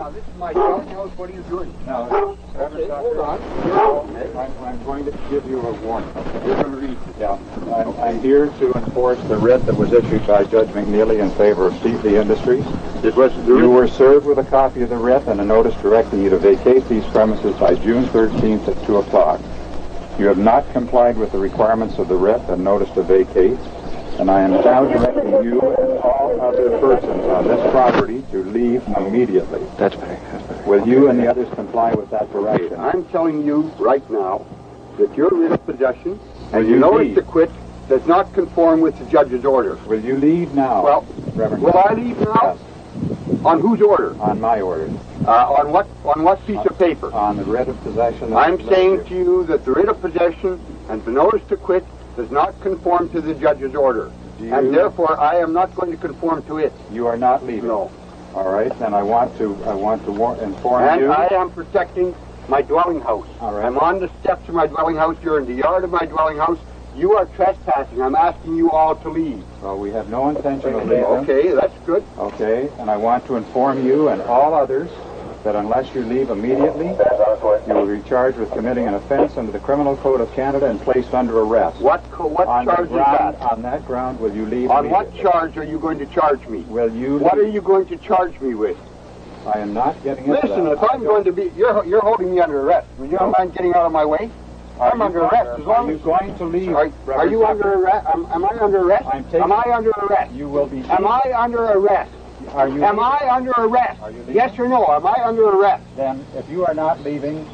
Now, this is my dwelling house. What are you doing? Now, Okay, hold on. I'm going to give you a warning. You're going to read it. Yeah. I'm here to enforce the writ that was issued by Judge McNeely in favor of Steeply Industries. You were served with a copy of the writ and a notice directing you to vacate these premises by June 13th at 2 o'clock. You have not complied with the requirements of the writ and notice to vacate, and I am now directing you and all other persons on this property to leave immediately. That's better. Will you and the others comply with that direction? I'm telling you right now that your writ of possession and Will your you notice leave? to quit does not conform with the judge's order. Will you leave now? Well, Reverend? will I leave now? Yes, On whose order? on my orders. On what piece of paper? On the writ of possession. I'm saying to you that the writ of possession and the notice to quit does not conform to the judge's order. And therefore, I am not going to conform to it. You are not leaving? No. All right, then I want to inform And you. I am protecting my dwelling house. All right. I'm on the steps of my dwelling house. You're in the yard of my dwelling house. You are trespassing. I'm asking you all to leave. Well, we have no intention of leaving. Okay, that's good. Okay, and I want to inform you and all others that unless you leave immediately, you will be charged with committing an offense under the Criminal Code of Canada and placed under arrest. What charge is that? On that ground, will you leave On what immediately? charge are you going to charge me? Will you What leave? are you going to charge me with? I am not getting into Listen, that. if I'm going to be, you're holding me under arrest. Will you don't mind getting out of my way? I'm under arrest. As long Are you as going to leave? are you under arrest? Am I under arrest? Am I under arrest? You will be. Am I under arrest? Are you? Am I under arrest? Are you leaving? Yes or no? Am I under arrest? Then, if you are not leaving,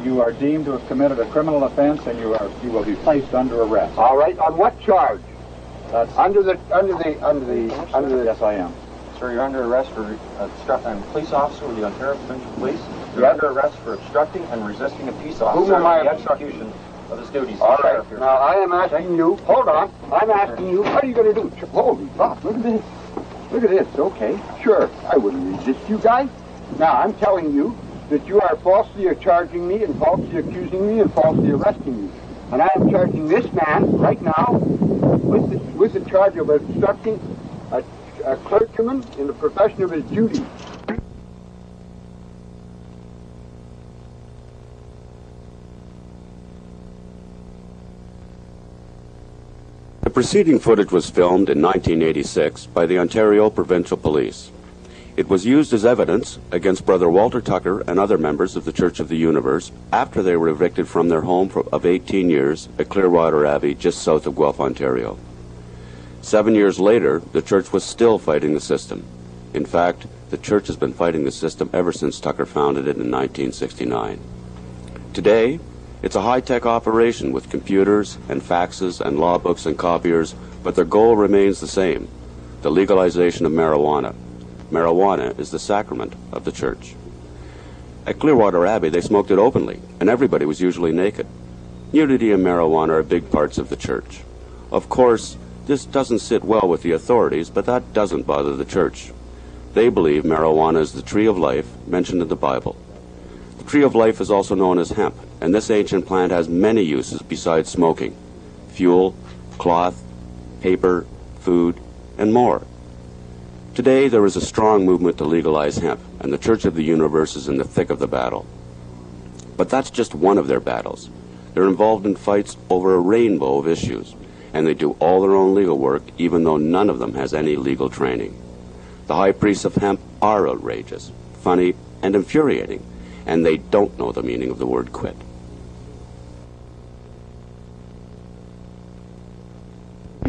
you are deemed to have committed a criminal offense, and you will be placed under arrest. All right. On what charge? That's. Under the. Yes, I am. Sir, you're under arrest for obstructing. Police officer with the Ontario Provincial Police. You're Yes. under arrest for obstructing and resisting a peace Whom officer am I- in the execution of his duties. All as right. sheriff here. Now I am asking you. Hold on. I'm asking you. What are you going to do? Holy fuck! Look at this. Look at this. Okay. Sure. I wouldn't resist you guys. Now I'm telling you that you are falsely charging me and falsely accusing me and falsely arresting me, and I am charging this man right now with the charge of obstructing a clergyman in the profession of his duty. The preceding footage was filmed in 1986 by the Ontario Provincial Police. It was used as evidence against Brother Walter Tucker and other members of the Church of the Universe after they were evicted from their home of 18 years at Clearwater Abbey, just south of Guelph, Ontario. 7 years later, the church was still fighting the system. In fact, the church has been fighting the system ever since Tucker founded it in 1969. Today, it's a high-tech operation with computers and faxes and law books and copiers, but their goal remains the same, the legalization of marijuana. Marijuana is the sacrament of the church. At Clearwater Abbey, they smoked it openly, and everybody was usually naked. Nudity and marijuana are big parts of the church. Of course, this doesn't sit well with the authorities, but that doesn't bother the church. They believe marijuana is the tree of life mentioned in the Bible. The tree of life is also known as hemp, and this ancient plant has many uses besides smoking: fuel, cloth, paper, food, and more. Today, there is a strong movement to legalize hemp, and the Church of the Universe is in the thick of the battle. But that's just one of their battles. They're involved in fights over a rainbow of issues, and they do all their own legal work, even though none of them has any legal training. The high priests of hemp are outrageous, funny, and infuriating, and they don't know the meaning of the word quit.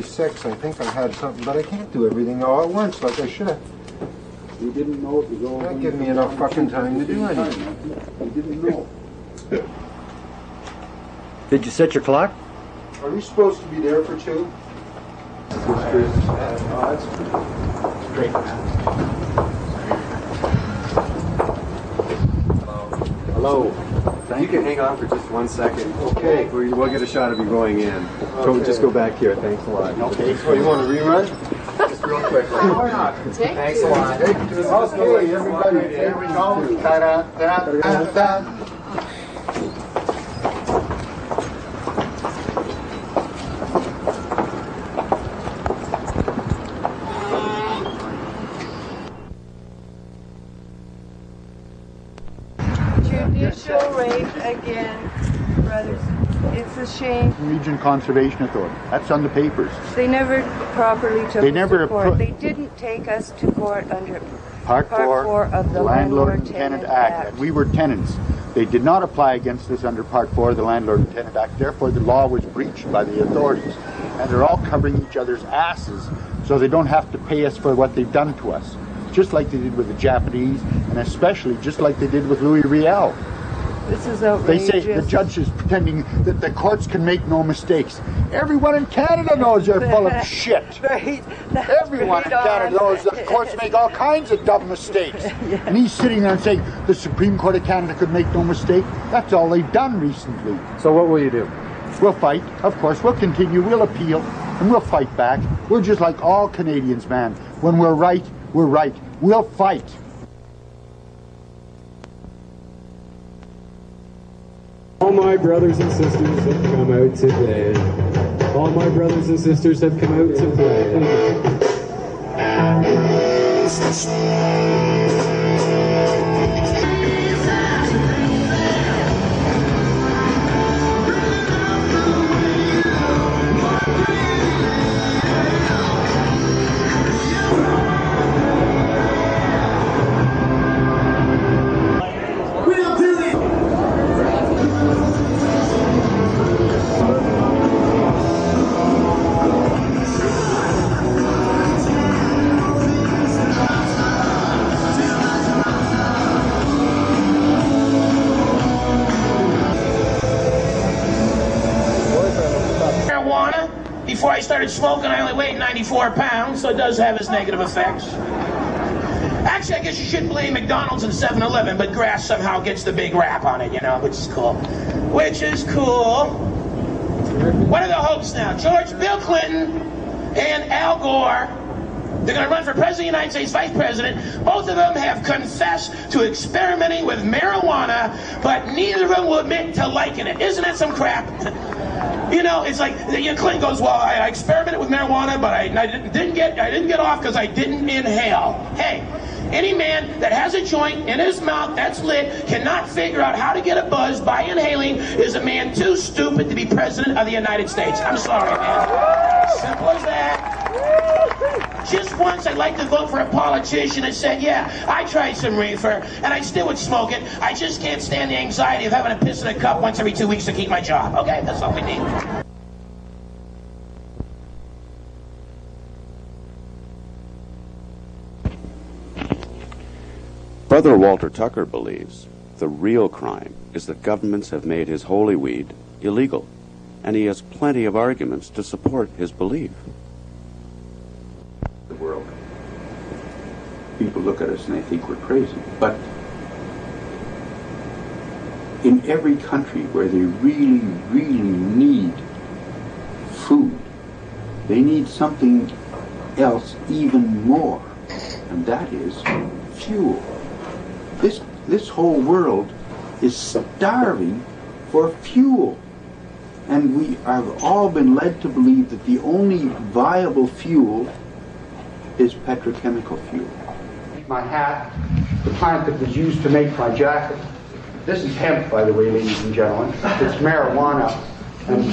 Six, I think I had something, but I can't do everything all at once like I should. You didn't know it was all. Not giving me enough fucking time to do anything. You didn't know. Did you set your clock? Are we supposed to be there for 2? Hello. You can hang on for just 1 second. Okay. We'll get a shot of you going in. So just go back here. Thanks a lot. Okay. Oh, you want to rerun? Just real quick. Why not? Thanks a lot. Okay, everybody. Here we go. Ta-da-da-da-da. Judicial rape again, brothers. It's a shame. Region Conservation Authority. That's on the papers. They never properly took They us never to court. They didn't take us to court under Part 4 of the Landlord and Tenant Act. Act. We were tenants. They did not apply against us under Part 4 of the Landlord and Tenant Act. Therefore, the law was breached by the authorities. And they're all covering each other's asses so they don't have to pay us for what they've done to us. Just like they did with the Japanese, and especially just like they did with Louis Riel. This is outrageous. They say the judge is pretending that the courts can make no mistakes. Everyone in Canada knows they're full of shit. Right. Everyone in Canada knows that the courts make all kinds of dumb mistakes. Yeah. And he's sitting there and saying the Supreme Court of Canada could make no mistake. That's all they've done recently. So what will you do? We'll fight, of course. We'll continue. We'll appeal. And we'll fight back. We're just like all Canadians, man. When we're right, we're right. We'll fight. All my brothers and sisters have come out today. All my brothers and sisters have come out to play. Before I started smoking, I only weighed 94 pounds, so it does have its negative effects. Actually, I guess you shouldn't blame McDonald's and 7-Eleven, but grass somehow gets the big rap on it, you know, which is cool. Which is cool. What are the hopes now? Bill Clinton and Al Gore, they're going to run for President of the United States, Vice President. Both of them have confessed to experimenting with marijuana, but neither of them will admit to liking it. Isn't that some crap? You know, it's like Clinton goes, "Well, I experimented with marijuana, but I didn't get off because I didn't inhale." Hey, any man that has a joint in his mouth that's lit cannot figure out how to get a buzz by inhaling is a man too stupid to be president of the United States. I'm sorry, man. Simple as that. Just once I'd like to vote for a politician that said, "Yeah, I tried some reefer and I still would smoke it. I just can't stand the anxiety of having to piss in a cup once every 2 weeks to keep my job." Okay, that's all we need. Brother Walter Tucker believes the real crime is that governments have made his holy weed illegal, and he has plenty of arguments to support his belief. The world. People look at us and they think we're crazy, but in every country where they really, really need food, they need something else even more, and that is fuel. This whole world is starving for fuel, and we have all been led to believe that the only viable fuel is petrochemical fuel. My hat, the plant that was used to make my jacket. This is hemp, by the way, ladies and gentlemen. It's marijuana. And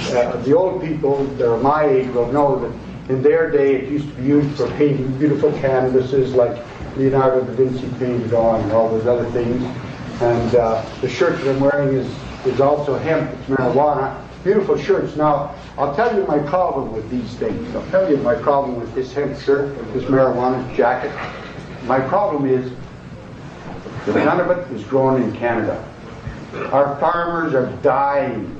the old people that are my age will know that in their day it used to be used for painting beautiful canvases like Leonardo da Vinci painted on and all those other things. And the shirt that I'm wearing is also hemp. It's marijuana. Beautiful shirts. Now, I'll tell you my problem with these things. I'll tell you my problem with this hemp shirt, this marijuana jacket. My problem is that none of it is grown in Canada. Our farmers are dying.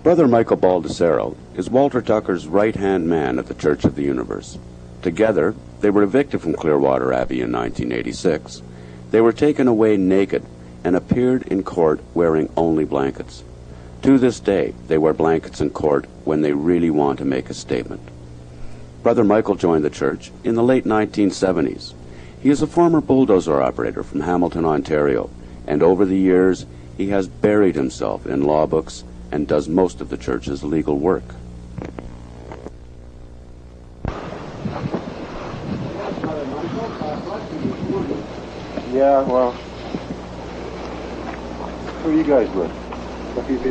Brother Michael Baldessaro is Walter Tucker's right-hand man at the Church of the Universe. Together, they were evicted from Clearwater Abbey in 1986. They were taken away naked and appeared in court wearing only blankets. To this day, they wear blankets in court when they really want to make a statement. Brother Michael joined the church in the late 1970s. He is a former bulldozer operator from Hamilton, Ontario, and over the years, he has buried himself in law books and does most of the church's legal work. Yeah, well, who are you guys with? OPP.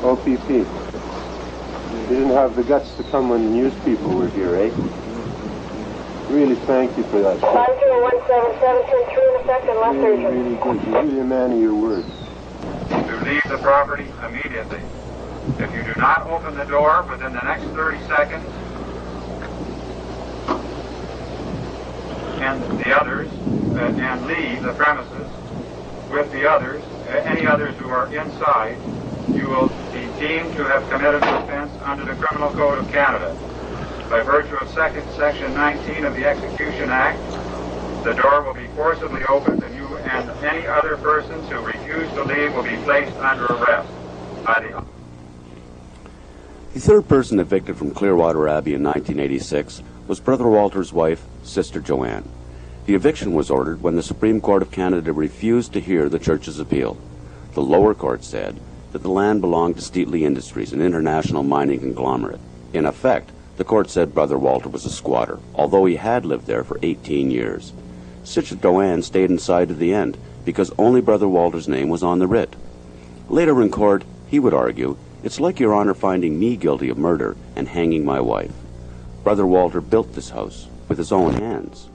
OPP. You didn't have the guts to come when the news people were here, eh? Really thank you for that. 5017, turn through in effect and left Really, surgery. really good. You're really a man of your word. To leave the property immediately. If you do not open the door within the next 30 seconds, and the others, and leave the premises with the others, any others who are inside, you will be deemed to have committed an offense under the Criminal Code of Canada. By virtue of Section 19 of the Execution Act, the door will be forcibly opened, and you and any other persons who refuse to leave will be placed under arrest by the... The third person evicted from Clearwater Abbey in 1986 was Brother Walter's wife, Sister Joanne. The eviction was ordered when the Supreme Court of Canada refused to hear the church's appeal. The lower court said that the land belonged to Steatley Industries, an international mining conglomerate. In effect, the court said Brother Walter was a squatter, although he had lived there for 18 years. Sister Joanne stayed inside to the end because only Brother Walter's name was on the writ. Later in court, he would argue, "It's like Your Honor finding me guilty of murder and hanging my wife. Brother Walter built this house with his own hands."